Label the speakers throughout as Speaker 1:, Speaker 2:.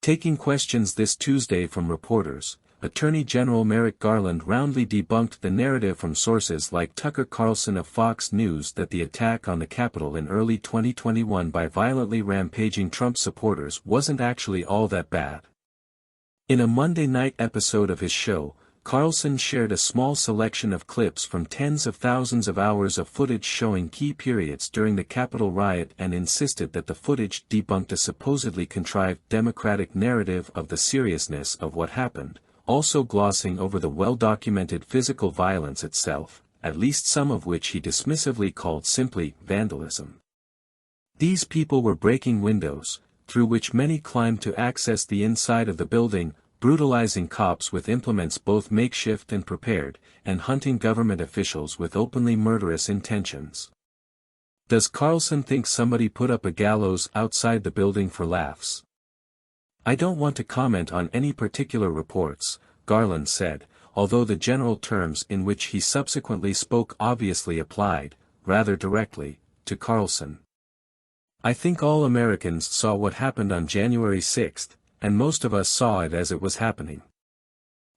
Speaker 1: Taking questions this Tuesday from reporters, Attorney General Merrick Garland roundly debunked the narrative from sources like Tucker Carlson of Fox News that the attack on the Capitol in early 2021 by violently rampaging Trump supporters wasn't actually all that bad. In a Monday night episode of his show, Carlson shared a small selection of clips from tens of thousands of hours of footage showing key periods during the Capitol riot and insisted that the footage debunked a supposedly contrived Democratic narrative of the seriousness of what happened, also glossing over the well-documented physical violence itself, at least some of which he dismissively called simply vandalism. These people were breaking windows, through which many climbed to access the inside of the building, brutalizing cops with implements both makeshift and prepared, and hunting government officials with openly murderous intentions. Does Carlson think somebody put up a gallows outside the building for laughs? I don't want to comment on any particular reports, Garland said, although the general terms in which he subsequently spoke obviously applied, rather directly, to Carlson. I think all Americans saw what happened on January 6, and most of us saw it as it was happening.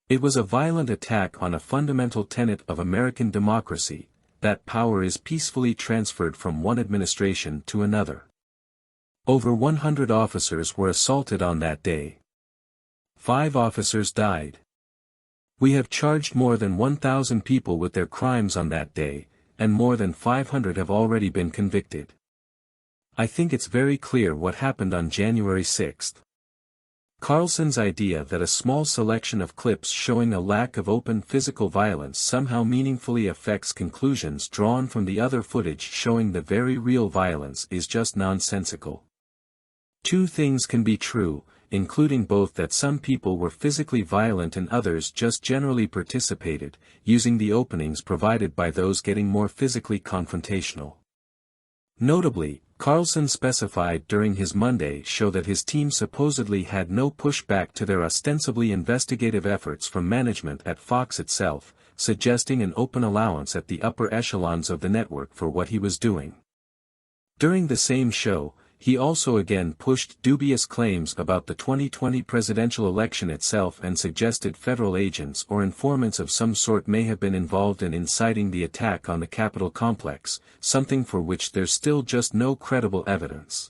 Speaker 1: It was a violent attack on a fundamental tenet of American democracy, that power is peacefully transferred from one administration to another. Over 100 officers were assaulted on that day. 5 officers died. We have charged more than 1,000 people with their crimes on that day, and more than 500 have already been convicted. I think it's very clear what happened on January 6. Carlson's idea that a small selection of clips showing a lack of open physical violence somehow meaningfully affects conclusions drawn from the other footage showing the very real violence is just nonsensical. Two things can be true, including both that some people were physically violent and others just generally participated, using the openings provided by those getting more physically confrontational. Notably, Carlson specified during his Monday show that his team supposedly had no pushback to their ostensibly investigative efforts from management at Fox itself, suggesting an open allowance at the upper echelons of the network for what he was doing. During the same show, he also again pushed dubious claims about the 2020 presidential election itself and suggested federal agents or informants of some sort may have been involved in inciting the attack on the Capitol complex, something for which there's still just no credible evidence.